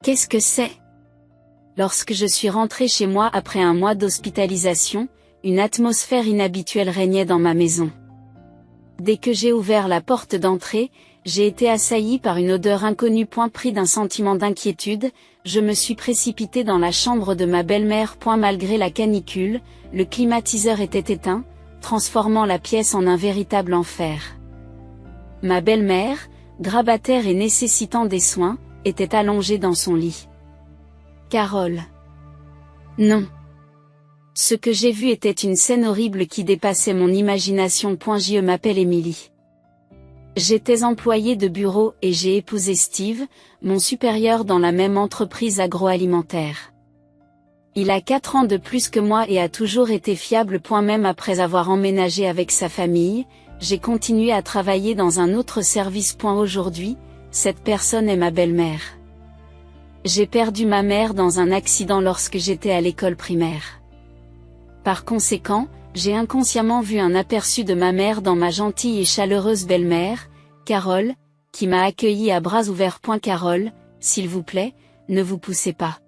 Qu'est-ce que c'est? Lorsque je suis rentrée chez moi après un mois d'hospitalisation, une atmosphère inhabituelle régnait dans ma maison. Dès que j'ai ouvert la porte d'entrée, j'ai été assaillie par une odeur inconnue. Pris d'un sentiment d'inquiétude, je me suis précipitée dans la chambre de ma belle-mère. Malgré la canicule, le climatiseur était éteint, transformant la pièce en un véritable enfer. Ma belle-mère, grabataire et nécessitant des soins, était allongée dans son lit. Carole. Non. Ce que j'ai vu était une scène horrible qui dépassait mon imagination. Je m'appelle Émilie. J'étais employée de bureau et j'ai épousé Steve, mon supérieur dans la même entreprise agroalimentaire. Il a 4 ans de plus que moi et a toujours été fiable. Même après avoir emménagé avec sa famille, j'ai continué à travailler dans un autre service. Aujourd'hui, cette personne est ma belle-mère. J'ai perdu ma mère dans un accident lorsque j'étais à l'école primaire. Par conséquent, j'ai inconsciemment vu un aperçu de ma mère dans ma gentille et chaleureuse belle-mère, Carole, qui m'a accueillie à bras ouverts. Carole, s'il vous plaît, ne vous poussez pas.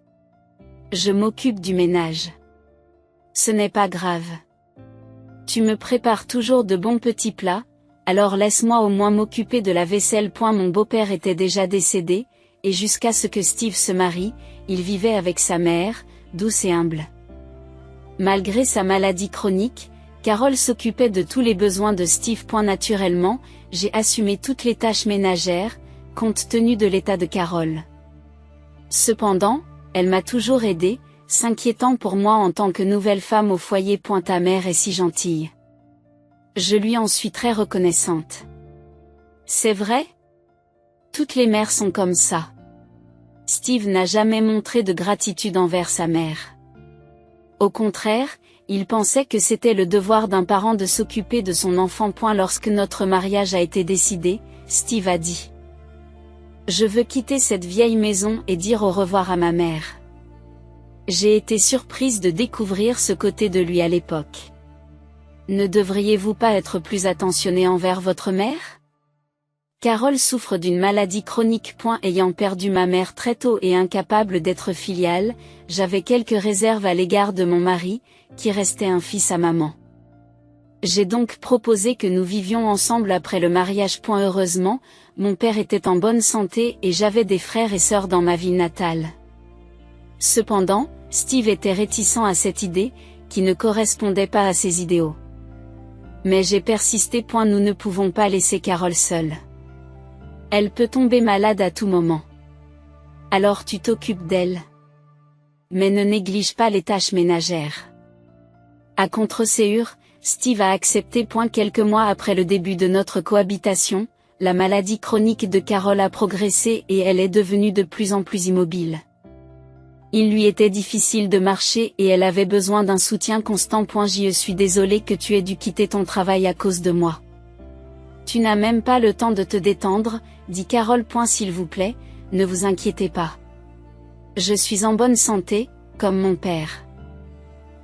Je m'occupe du ménage. Ce n'est pas grave. Tu me prépares toujours de bons petits plats, alors laisse-moi au moins m'occuper de la vaisselle. Mon beau-père était déjà décédé, et jusqu'à ce que Steve se marie, il vivait avec sa mère, douce et humble. Malgré sa maladie chronique, Carole s'occupait de tous les besoins de Steve. Naturellement, j'ai assumé toutes les tâches ménagères, compte tenu de l'état de Carole. Cependant, elle m'a toujours aidée, s'inquiétant pour moi en tant que nouvelle femme au foyer. Ta mère est si gentille. Je lui en suis très reconnaissante. C'est vrai? Toutes les mères sont comme ça. Steve n'a jamais montré de gratitude envers sa mère. Au contraire, il pensait que c'était le devoir d'un parent de s'occuper de son enfant. Lorsque notre mariage a été décidé, Steve a dit: je veux quitter cette vieille maison et dire au revoir à ma mère. J'ai été surprise de découvrir ce côté de lui à l'époque. Ne devriez-vous pas être plus attentionné envers votre mère? Carole souffre d'une maladie chronique. Ayant perdu ma mère très tôt et incapable d'être filiale, j'avais quelques réserves à l'égard de mon mari, qui restait un fils à maman. J'ai donc proposé que nous vivions ensemble après le mariage. Heureusement, mon père était en bonne santé et j'avais des frères et sœurs dans ma ville natale. Cependant, Steve était réticent à cette idée, qui ne correspondait pas à ses idéaux. Mais j'ai persisté. Nous ne pouvons pas laisser Carole seule. Elle peut tomber malade à tout moment. Alors tu t'occupes d'elle. Mais ne néglige pas les tâches ménagères. À contre-séure, Steve a accepté. Quelques mois après le début de notre cohabitation, la maladie chronique de Carole a progressé et elle est devenue de plus en plus immobile. Il lui était difficile de marcher et elle avait besoin d'un soutien constant. Je suis désolée que tu aies dû quitter ton travail à cause de moi. Tu n'as même pas le temps de te détendre, dit Carole. S'il vous plaît, ne vous inquiétez pas. Je suis en bonne santé, comme mon père.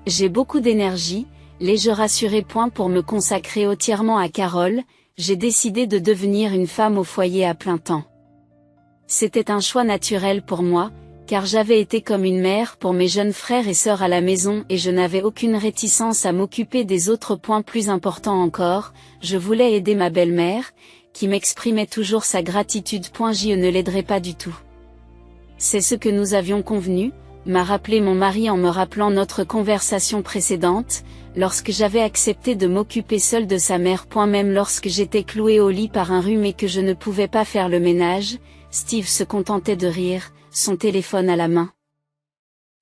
J'ai beaucoup d'énergie, l'ai-je rassuré. Pour me consacrer entièrement à Carole, j'ai décidé de devenir une femme au foyer à plein temps. C'était un choix naturel pour moi, car j'avais été comme une mère pour mes jeunes frères et sœurs à la maison et je n'avais aucune réticence à m'occuper des autres. Plus important encore, je voulais aider ma belle-mère, qui m'exprimait toujours sa gratitude. Je ne l'aiderai pas du tout. C'est ce que nous avions convenu, m'a rappelé mon mari en me rappelant notre conversation précédente, lorsque j'avais accepté de m'occuper seule de sa mère. Même lorsque j'étais clouée au lit par un rhume et que je ne pouvais pas faire le ménage, Steve se contentait de rire, son téléphone à la main.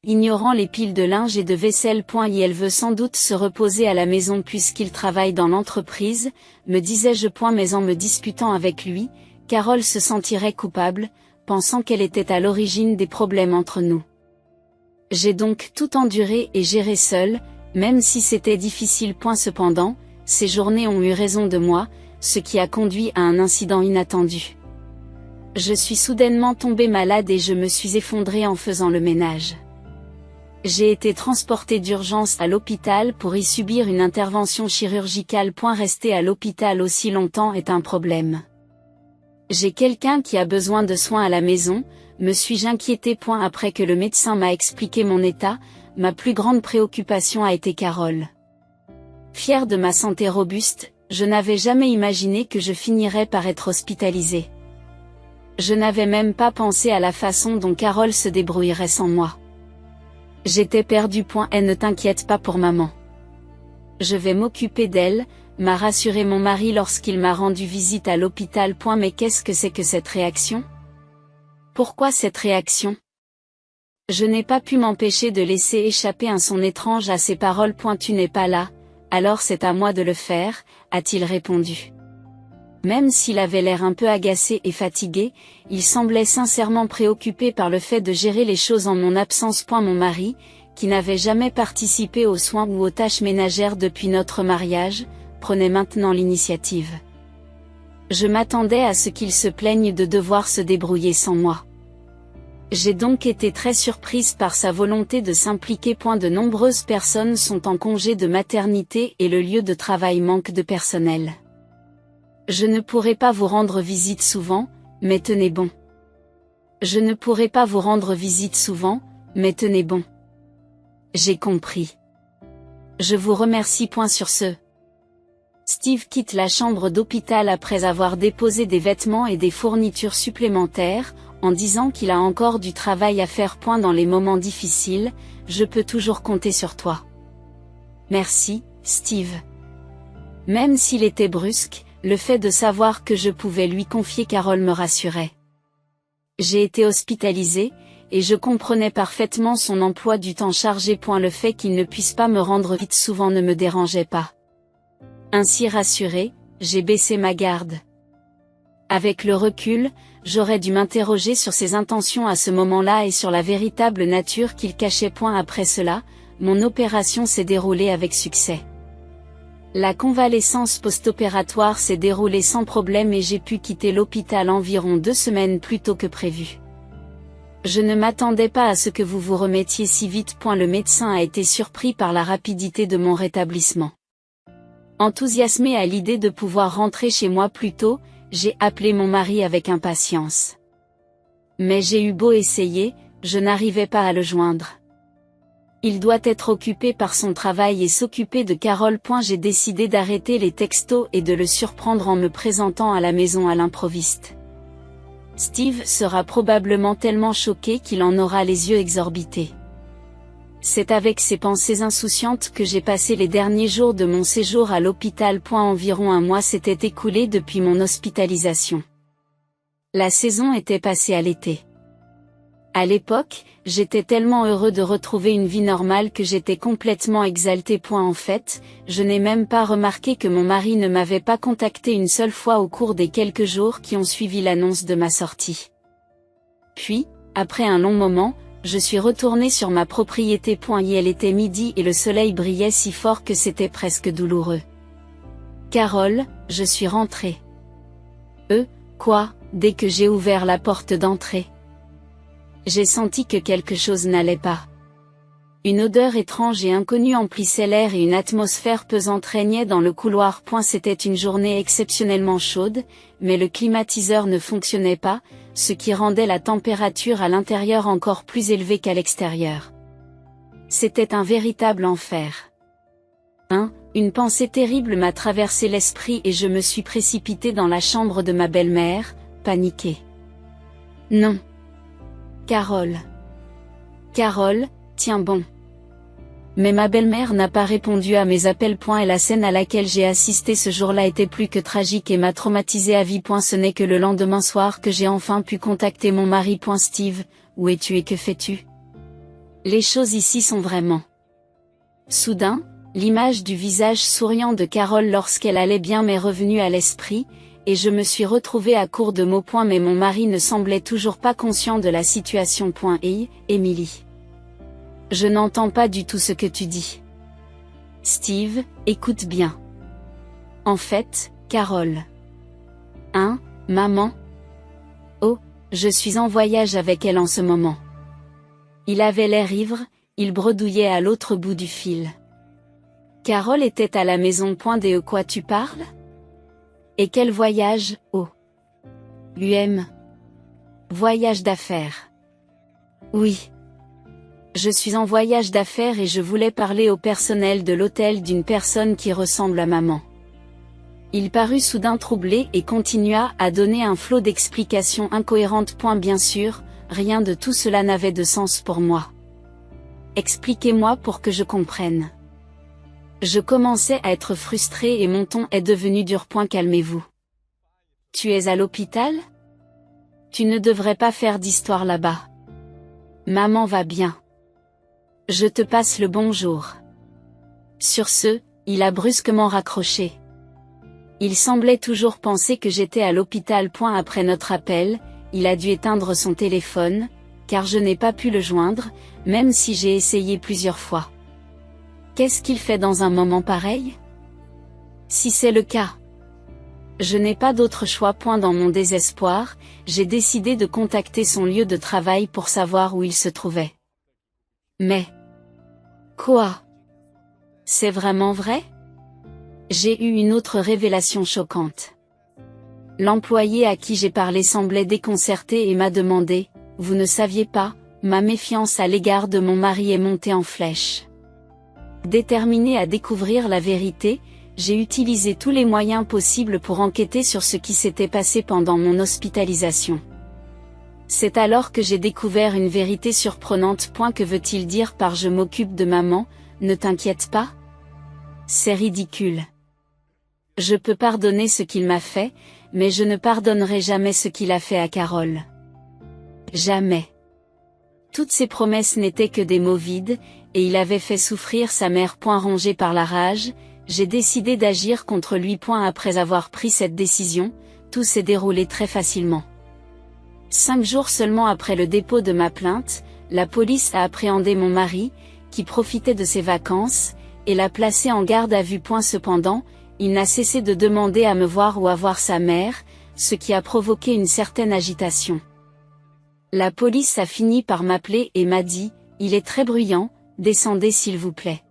Ignorant les piles de linge et de vaisselle. Elle veut sans doute se reposer à la maison puisqu'il travaille dans l'entreprise, me disais-je. Mais en me disputant avec lui, Carole se sentirait coupable, pensant qu'elle était à l'origine des problèmes entre nous. J'ai donc tout enduré et géré seule, même si c'était difficile. Cependant, ces journées ont eu raison de moi, ce qui a conduit à un incident inattendu. Je suis soudainement tombée malade et je me suis effondrée en faisant le ménage. J'ai été transportée d'urgence à l'hôpital pour y subir une intervention chirurgicale. Rester à l'hôpital aussi longtemps est un problème. J'ai quelqu'un qui a besoin de soins à la maison, me suis-je inquiété. Après que le médecin m'a expliqué mon état, ma plus grande préoccupation a été Carole. Fière de ma santé robuste, je n'avais jamais imaginé que je finirais par être hospitalisée. Je n'avais même pas pensé à la façon dont Carole se débrouillerait sans moi. J'étais perdue. Ne t'inquiète pas pour maman. Je vais m'occuper d'elle, m'a rassuré mon mari lorsqu'il m'a rendu visite à l'hôpital. Mais qu'est-ce que c'est que cette réaction? Pourquoi cette réaction? Je n'ai pas pu m'empêcher de laisser échapper un son étrange à ces paroles. Tu n'es pas là, alors c'est à moi de le faire, a-t-il répondu. Même s'il avait l'air un peu agacé et fatigué, il semblait sincèrement préoccupé par le fait de gérer les choses en mon absence. Mon mari, qui n'avait jamais participé aux soins ou aux tâches ménagères depuis notre mariage, prenait maintenant l'initiative. Je m'attendais à ce qu'il se plaigne de devoir se débrouiller sans moi. J'ai donc été très surprise par sa volonté de s'impliquer. De nombreuses personnes sont en congé de maternité et le lieu de travail manque de personnel. Je ne pourrai pas vous rendre visite souvent, mais tenez bon. Je ne pourrai pas vous rendre visite souvent, mais tenez bon. J'ai compris. Je vous remercie. Sur ce, Steve quitte la chambre d'hôpital après avoir déposé des vêtements et des fournitures supplémentaires, en disant qu'il a encore du travail à faire. Dans les moments difficiles, je peux toujours compter sur toi. Merci, Steve. Même s'il était brusque, le fait de savoir que je pouvais lui confier Carole me rassurait. J'ai été hospitalisée, et je comprenais parfaitement son emploi du temps chargé. Le fait qu'il ne puisse pas me rendre vite souvent ne me dérangeait pas. Ainsi rassurée, j'ai baissé ma garde. Avec le recul, j'aurais dû m'interroger sur ses intentions à ce moment-là et sur la véritable nature qu'il cachait. Après cela, mon opération s'est déroulée avec succès. La convalescence post-opératoire s'est déroulée sans problème et j'ai pu quitter l'hôpital environ 2 semaines plus tôt que prévu. Je ne m'attendais pas à ce que vous vous remettiez si vite. Le médecin a été surpris par la rapidité de mon rétablissement. Enthousiasmé à l'idée de pouvoir rentrer chez moi plus tôt, j'ai appelé mon mari avec impatience. Mais j'ai eu beau essayer, je n'arrivais pas à le joindre. Il doit être occupé par son travail et s'occuper de Carole. J'ai décidé d'arrêter les textos et de le surprendre en me présentant à la maison à l'improviste. Steve sera probablement tellement choqué qu'il en aura les yeux exorbités. C'est avec ces pensées insouciantes que j'ai passé les derniers jours de mon séjour à l'hôpital. Environ un mois s'était écoulé depuis mon hospitalisation. La saison était passée à l'été. À l'époque, j'étais tellement heureux de retrouver une vie normale que j'étais complètement exalté. En fait, je n'ai même pas remarqué que mon mari ne m'avait pas contacté une seule fois au cours des quelques jours qui ont suivi l'annonce de ma sortie. Puis, après un long moment, je suis retournée sur ma propriété. Il était midi et le soleil brillait si fort que c'était presque douloureux. Carole, je suis rentrée. Quoi, dès que j'ai ouvert la porte d'entrée. J'ai senti que quelque chose n'allait pas. Une odeur étrange et inconnue emplissait l'air et une atmosphère pesante régnait dans le couloir. C'était une journée exceptionnellement chaude, mais le climatiseur ne fonctionnait pas, ce qui rendait la température à l'intérieur encore plus élevée qu'à l'extérieur. C'était un véritable enfer. Une pensée terrible m'a traversé l'esprit et je me suis précipitée dans la chambre de ma belle-mère, paniquée. Non. Carole. Carole, tiens bon. Mais ma belle-mère n'a pas répondu à mes appels. Et la scène à laquelle j'ai assisté ce jour-là était plus que tragique et m'a traumatisée à vie. Ce n'est que le lendemain soir que j'ai enfin pu contacter mon mari. Steve, où es-tu et que fais-tu? Les choses ici sont vraiment. Soudain, l'image du visage souriant de Carole lorsqu'elle allait bien m'est revenue à l'esprit, et je me suis retrouvée à court de mots. Mais mon mari ne semblait toujours pas conscient de la situation. Hey, Emily. Je n'entends pas du tout ce que tu dis. Steve, écoute bien. En fait, Carole. Maman? Oh, je suis en voyage avec elle en ce moment. Il avait l'air ivre, il bredouillait à l'autre bout du fil. Carole était à la maison. De quoi tu parles? Et quel voyage, oh? Voyage d'affaires. Oui. Je suis en voyage d'affaires et je voulais parler au personnel de l'hôtel d'une personne qui ressemble à maman. Il parut soudain troublé et continua à donner un flot d'explications incohérentes. Bien sûr, rien de tout cela n'avait de sens pour moi. Expliquez-moi pour que je comprenne. Je commençais à être frustré et mon ton est devenu dur. Calmez-vous. Tu es à l'hôpital? Tu ne devrais pas faire d'histoire là-bas. Maman va bien. Je te passe le bonjour. Sur ce, il a brusquement raccroché. Il semblait toujours penser que j'étais à l'hôpital. Après notre appel, il a dû éteindre son téléphone, car je n'ai pas pu le joindre, même si j'ai essayé plusieurs fois. Qu'est-ce qu'il fait dans un moment pareil? Si c'est le cas, je n'ai pas d'autre choix. Dans mon désespoir, j'ai décidé de contacter son lieu de travail pour savoir où il se trouvait. Mais... Quoi? C'est vraiment vrai? J'ai eu une autre révélation choquante. L'employé à qui j'ai parlé semblait déconcerté et m'a demandé, « Vous ne saviez pas, ma méfiance à l'égard de mon mari est montée en flèche. » Déterminé à découvrir la vérité, j'ai utilisé tous les moyens possibles pour enquêter sur ce qui s'était passé pendant mon hospitalisation. C'est alors que j'ai découvert une vérité surprenante. Que veut-il dire par « je m'occupe de maman, ne t'inquiète pas »? C'est ridicule. Je peux pardonner ce qu'il m'a fait, mais je ne pardonnerai jamais ce qu'il a fait à Carole. Jamais. Toutes ces promesses n'étaient que des mots vides, et il avait fait souffrir sa mère. Rongé par la rage, j'ai décidé d'agir contre lui. Après avoir pris cette décision, tout s'est déroulé très facilement. 5 jours seulement après le dépôt de ma plainte, la police a appréhendé mon mari, qui profitait de ses vacances, et l'a placé en garde à vue. Cependant, il n'a cessé de demander à me voir ou à voir sa mère, ce qui a provoqué une certaine agitation. La police a fini par m'appeler et m'a dit, « Il est très bruyant, descendez s'il vous plaît. »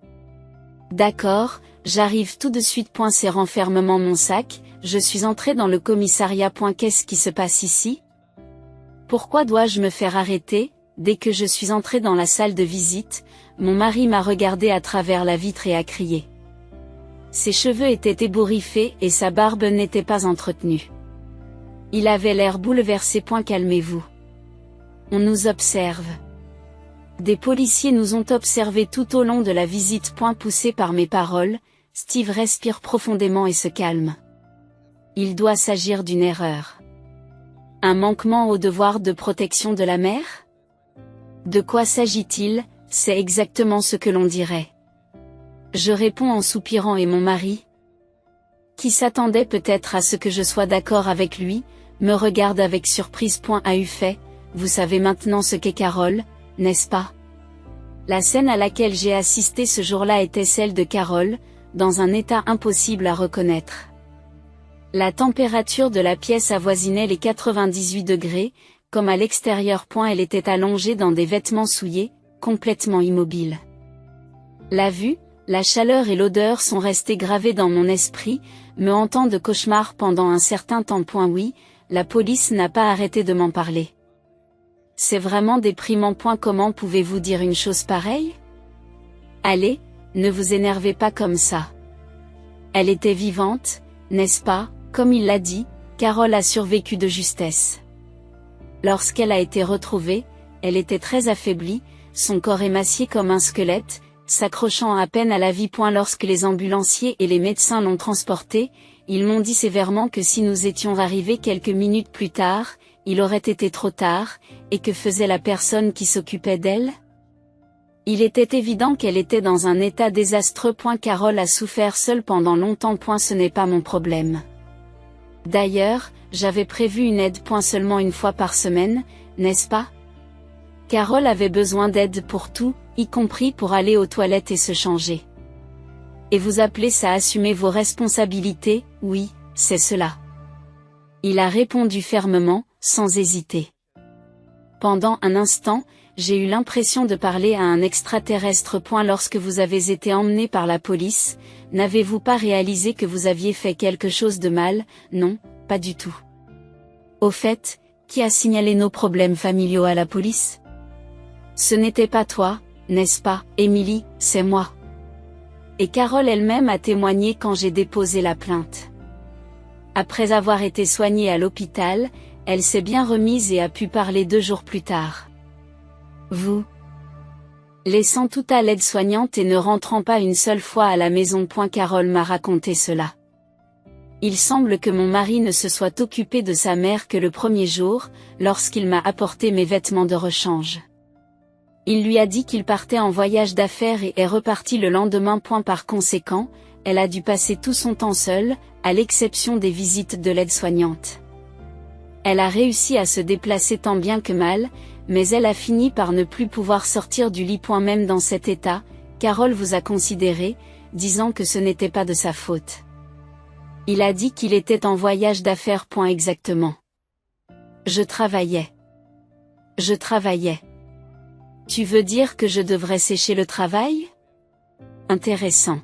D'accord, j'arrive tout de suite. C'est renfermement mon sac, je suis entré dans le commissariat. Qu'est-ce qui se passe ici? Pourquoi dois-je me faire arrêter? Dès que je suis entré dans la salle de visite, mon mari m'a regardé à travers la vitre et a crié. Ses cheveux étaient ébouriffés et sa barbe n'était pas entretenue. Il avait l'air bouleversé. Calmez-vous. On nous observe. Des policiers nous ont observés tout au long de la visite. Poussé par mes paroles, Steve respire profondément et se calme. Il doit s'agir d'une erreur. Un manquement au devoir de protection de la mère? De quoi s'agit-il? C'est exactement ce que l'on dirait. Je réponds en soupirant et mon mari, qui s'attendait peut-être à ce que je sois d'accord avec lui, me regarde avec surprise. A eu fait, vous savez maintenant ce qu'est Carole, n'est-ce pas? La scène à laquelle j'ai assisté ce jour-là était celle de Carole, dans un état impossible à reconnaître. La température de la pièce avoisinait les 98 degrés, comme à l'extérieur. Elle était allongée dans des vêtements souillés, complètement immobile. La vue, la chaleur et l'odeur sont restées gravées dans mon esprit, me hantant de cauchemars pendant un certain temps. Oui, la police n'a pas arrêté de m'en parler. C'est vraiment déprimant. Comment pouvez-vous dire une chose pareille? Allez, ne vous énervez pas comme ça. Elle était vivante, n'est-ce pas? Comme il l'a dit, Carole a survécu de justesse. Lorsqu'elle a été retrouvée, elle était très affaiblie, son corps émacié comme un squelette, s'accrochant à peine à la vie. Lorsque les ambulanciers et les médecins l'ont transportée, ils m'ont dit sévèrement que si nous étions arrivés quelques minutes plus tard, il aurait été trop tard, et que faisait la personne qui s'occupait d'elle? Il était évident qu'elle était dans un état désastreux. Carole a souffert seule pendant longtemps. Ce n'est pas mon problème. D'ailleurs, j'avais prévu une aide. Seulement une fois par semaine, n'est-ce pas? Carole avait besoin d'aide pour tout, y compris pour aller aux toilettes et se changer. Et vous appelez ça assumer vos responsabilités? Oui, c'est cela. Il a répondu fermement, sans hésiter. Pendant un instant, j'ai eu l'impression de parler à un extraterrestre. Lorsque vous avez été emmené par la police, n'avez-vous pas réalisé que vous aviez fait quelque chose de mal? Non, pas du tout. Au fait, Qui a signalé nos problèmes familiaux à la police? Ce n'était pas toi, n'est-ce pas, Émilie, c'est moi. Et Carole elle-même a témoigné quand j'ai déposé la plainte. Après avoir été soignée à l'hôpital, elle s'est bien remise et a pu parler 2 jours plus tard. Vous, laissant tout à l'aide-soignante et ne rentrant pas une seule fois à la maison. Carole m'a raconté cela. Il semble que mon mari ne se soit occupé de sa mère que le premier jour, lorsqu'il m'a apporté mes vêtements de rechange. Il lui a dit qu'il partait en voyage d'affaires et est reparti le lendemain. Par conséquent, elle a dû passer tout son temps seule, à l'exception des visites de l'aide-soignante. Elle a réussi à se déplacer tant bien que mal, mais elle a fini par ne plus pouvoir sortir du lit. Même dans cet état, Carole vous a considéré, disant que ce n'était pas de sa faute. Il a dit qu'il était en voyage d'affaires. Exactement. Je travaillais. Tu veux dire que je devrais sécher le travail? Intéressant.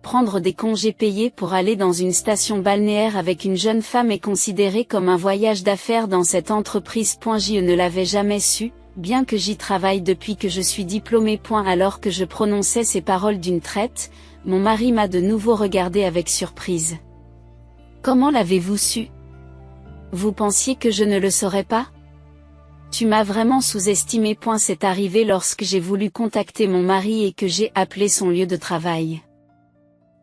Prendre des congés payés pour aller dans une station balnéaire avec une jeune femme est considéré comme un voyage d'affaires dans cette entreprise. Je ne l'avais jamais su, bien que j'y travaille depuis que je suis diplômée. Alors que je prononçais ces paroles d'une traite, mon mari m'a de nouveau regardé avec surprise. Comment l'avez-vous su? Vous pensiez que je ne le saurais pas? Tu m'as vraiment sous-estimé. C'est arrivé lorsque j'ai voulu contacter mon mari et que j'ai appelé son lieu de travail.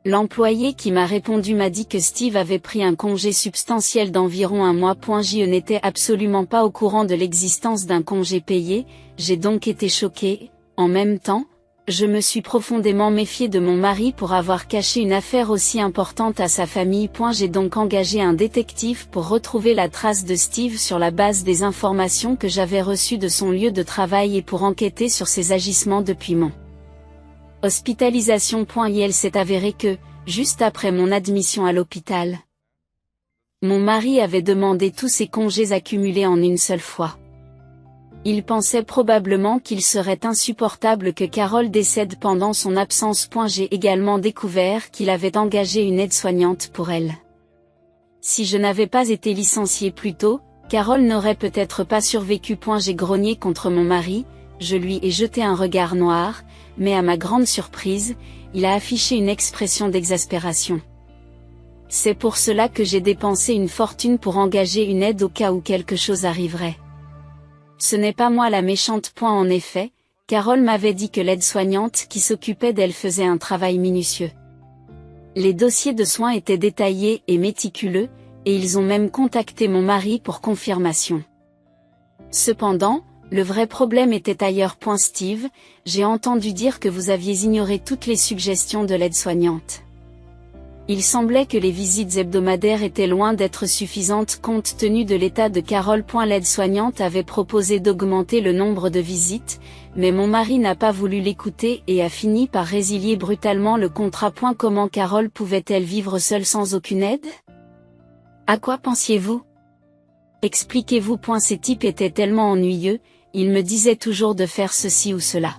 L'employé qui m'a répondu m'a dit que Steve avait pris un congé substantiel d'environ 1 mois. Je n'étais absolument pas au courant de l'existence d'un congé payé, j'ai donc été choquée. En même temps, je me suis profondément méfiée de mon mari pour avoir caché une affaire aussi importante à sa famille. J'ai donc engagé un détective pour retrouver la trace de Steve sur la base des informations que j'avais reçues de son lieu de travail et pour enquêter sur ses agissements depuis mon hospitalisation. Il s'est avéré que, juste après mon admission à l'hôpital, mon mari avait demandé tous ses congés accumulés en une seule fois. Il pensait probablement qu'il serait insupportable que Carole décède pendant son absence. J'ai également découvert qu'il avait engagé une aide-soignante pour elle. Si je n'avais pas été licenciée plus tôt, Carole n'aurait peut-être pas survécu. J'ai grogné contre mon mari, je lui ai jeté un regard noir, mais à ma grande surprise, il a affiché une expression d'exaspération. C'est pour cela que j'ai dépensé une fortune pour engager une aide au cas où quelque chose arriverait. Ce n'est pas moi la méchante. En effet, Carole m'avait dit que l'aide-soignante qui s'occupait d'elle faisait un travail minutieux. Les dossiers de soins étaient détaillés et méticuleux, et ils ont même contacté mon mari pour confirmation. Cependant, le vrai problème était ailleurs. Steve, j'ai entendu dire que vous aviez ignoré toutes les suggestions de l'aide-soignante. Il semblait que les visites hebdomadaires étaient loin d'être suffisantes compte tenu de l'état de Carole. L'aide-soignante avait proposé d'augmenter le nombre de visites, mais mon mari n'a pas voulu l'écouter et a fini par résilier brutalement le contrat. Comment Carole pouvait-elle vivre seule sans aucune aide? À quoi pensiez-vous? Expliquez-vous. Ces types étaient tellement ennuyeux, ils me disaient toujours de faire ceci ou cela.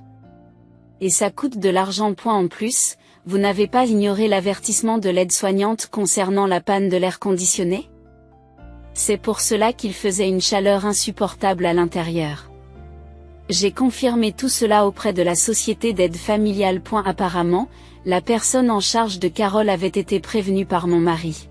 Et ça coûte de l'argent. En plus, vous n'avez pas ignoré l'avertissement de l'aide-soignante concernant la panne de l'air conditionné? C'est pour cela qu'il faisait une chaleur insupportable à l'intérieur. J'ai confirmé tout cela auprès de la société d'aide familiale. Apparemment, la personne en charge de Carole avait été prévenue par mon mari.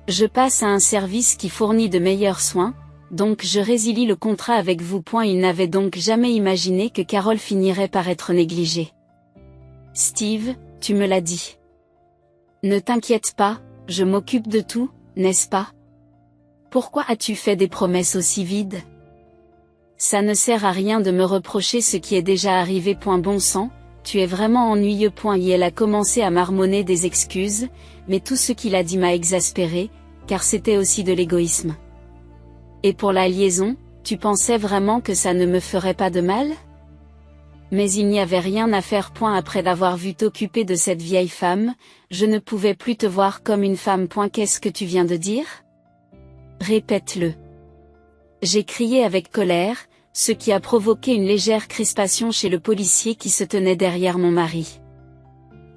Je passe à un service qui fournit de meilleurs soins, donc je résilie le contrat avec vous. Il n'avait donc jamais imaginé que Carole finirait par être négligée. Steve, tu me l'as dit. Ne t'inquiète pas, je m'occupe de tout, n'est-ce pas? Pourquoi as-tu fait des promesses aussi vides? Ça ne sert à rien de me reprocher ce qui est déjà arrivé. Bon sang, tu es vraiment ennuyeux. Et elle a commencé à marmonner des excuses, mais tout ce qu'il a dit m'a exaspéré, car c'était aussi de l'égoïsme. Et pour la liaison, tu pensais vraiment que ça ne me ferait pas de mal? Mais il n'y avait rien à faire. Après d'avoir vu t'occuper de cette vieille femme, je ne pouvais plus te voir comme une femme. Qu'est-ce que tu viens de dire? Répète-le. J'ai crié avec colère, ce qui a provoqué une légère crispation chez le policier qui se tenait derrière mon mari.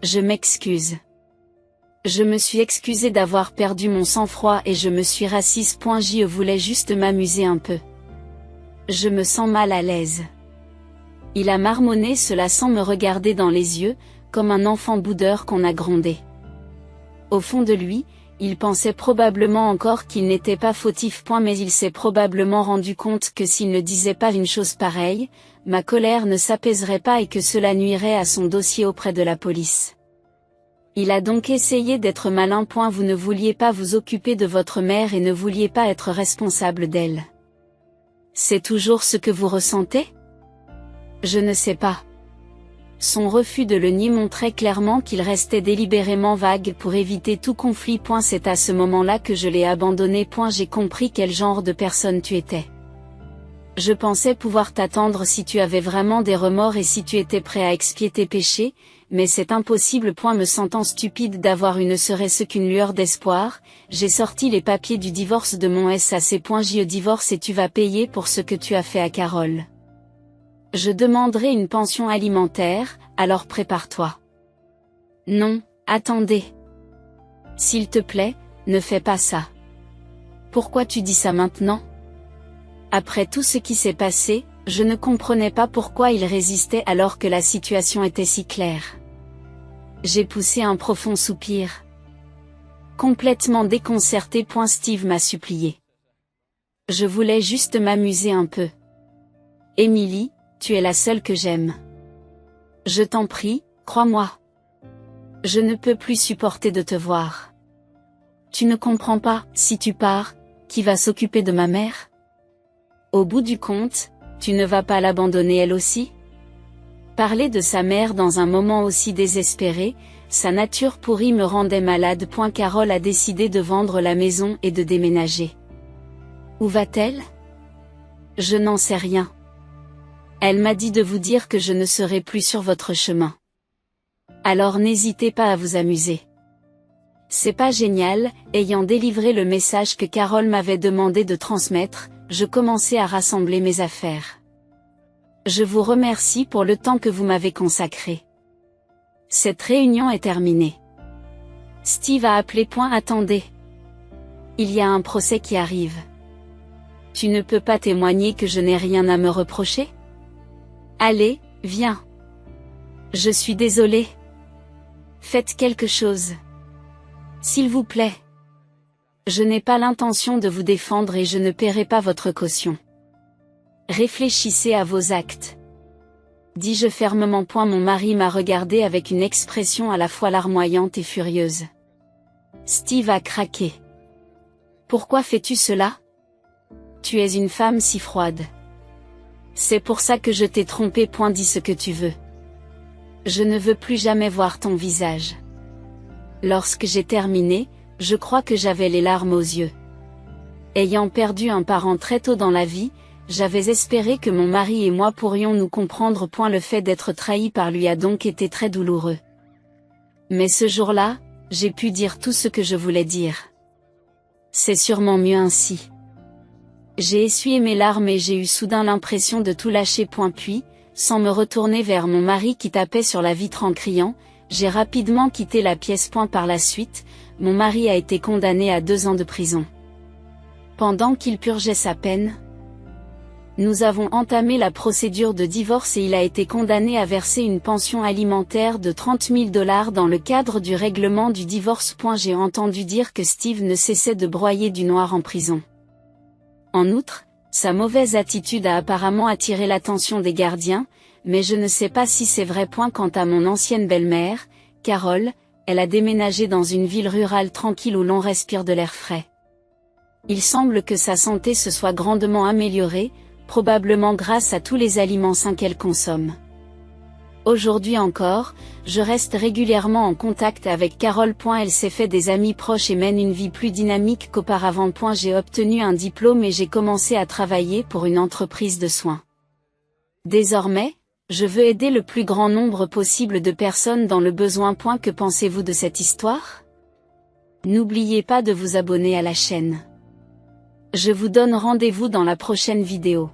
Je m'excuse. Je me suis excusée d'avoir perdu mon sang-froid et je me suis rassise. Je voulais juste m'amuser un peu. Je me sens mal à l'aise. Il a marmonné cela sans me regarder dans les yeux, comme un enfant boudeur qu'on a grondé. Au fond de lui, il pensait probablement encore qu'il n'était pas fautif. Mais il s'est probablement rendu compte que s'il ne disait pas une chose pareille, ma colère ne s'apaiserait pas et que cela nuirait à son dossier auprès de la police. Il a donc essayé d'être malin. Vous ne vouliez pas vous occuper de votre mère et ne vouliez pas être responsable d'elle. C'est toujours ce que vous ressentez? Je ne sais pas. Son refus de le nier montrait clairement qu'il restait délibérément vague pour éviter tout conflit. C'est à ce moment-là que je l'ai abandonné. J'ai compris quel genre de personne tu étais. Je pensais pouvoir t'attendre si tu avais vraiment des remords et si tu étais prêt à expier tes péchés, mais c'est impossible. Me sentant stupide d'avoir ne serait-ce qu'une lueur d'espoir, j'ai sorti les papiers du divorce de mon SAC. Je divorce et tu vas payer pour ce que tu as fait à Carole. Je demanderai une pension alimentaire, alors prépare-toi. Non, attendez. S'il te plaît, ne fais pas ça. Pourquoi tu dis ça maintenant? Après tout ce qui s'est passé, je ne comprenais pas pourquoi il résistait alors que la situation était si claire. J'ai poussé un profond soupir. Complètement déconcerté. Steve m'a supplié. Je voulais juste m'amuser un peu. Emily, tu es la seule que j'aime. Je t'en prie, crois-moi. Je ne peux plus supporter de te voir. Tu ne comprends pas, si tu pars, qui va s'occuper de ma mère? Au bout du compte, tu ne vas pas l'abandonner elle aussi? Parler de sa mère dans un moment aussi désespéré, sa nature pourrie me rendait malade. Carole a décidé de vendre la maison et de déménager. Où va-t-elle? Je n'en sais rien. Elle m'a dit de vous dire que je ne serai plus sur votre chemin. Alors n'hésitez pas à vous amuser. C'est pas génial. Ayant délivré le message que Carole m'avait demandé de transmettre, je commençais à rassembler mes affaires. Je vous remercie pour le temps que vous m'avez consacré. Cette réunion est terminée. Steve a appelé. Attendez. Il y a un procès qui arrive. Tu ne peux pas témoigner que je n'ai rien à me reprocher? Allez, viens. Je suis désolée. Faites quelque chose. S'il vous plaît. Je n'ai pas l'intention de vous défendre et je ne paierai pas votre caution. Réfléchissez à vos actes. Dis-je fermement. Mon mari m'a regardé avec une expression à la fois larmoyante et furieuse. Steve a craqué. Pourquoi fais-tu cela? Tu es une femme si froide. C'est pour ça que je t'ai trompé. Dis ce que tu veux. Je ne veux plus jamais voir ton visage. Lorsque j'ai terminé, je crois que j'avais les larmes aux yeux. Ayant perdu un parent très tôt dans la vie, j'avais espéré que mon mari et moi pourrions nous comprendre. Le fait d'être trahi par lui a donc été très douloureux. Mais ce jour-là, j'ai pu dire tout ce que je voulais dire. C'est sûrement mieux ainsi. J'ai essuyé mes larmes et j'ai eu soudain l'impression de tout lâcher. Puis, sans me retourner vers mon mari qui tapait sur la vitre en criant, j'ai rapidement quitté la pièce. Par la suite, mon mari a été condamné à 2 ans de prison. Pendant qu'il purgeait sa peine, nous avons entamé la procédure de divorce et il a été condamné à verser une pension alimentaire de $30 000 dans le cadre du règlement du divorce. J'ai entendu dire que Steve ne cessait de broyer du noir en prison. En outre, sa mauvaise attitude a apparemment attiré l'attention des gardiens, mais je ne sais pas si c'est vrai. Quant à mon ancienne belle-mère, Carole, elle a déménagé dans une ville rurale tranquille où l'on respire de l'air frais. Il semble que sa santé se soit grandement améliorée, probablement grâce à tous les aliments sains qu'elle consomme. Aujourd'hui encore, je reste régulièrement en contact avec Carole. Elle s'est fait des amis proches et mène une vie plus dynamique qu'auparavant. J'ai obtenu un diplôme et j'ai commencé à travailler pour une entreprise de soins. Désormais, je veux aider le plus grand nombre possible de personnes dans le besoin. Que pensez-vous de cette histoire? N'oubliez pas de vous abonner à la chaîne. Je vous donne rendez-vous dans la prochaine vidéo.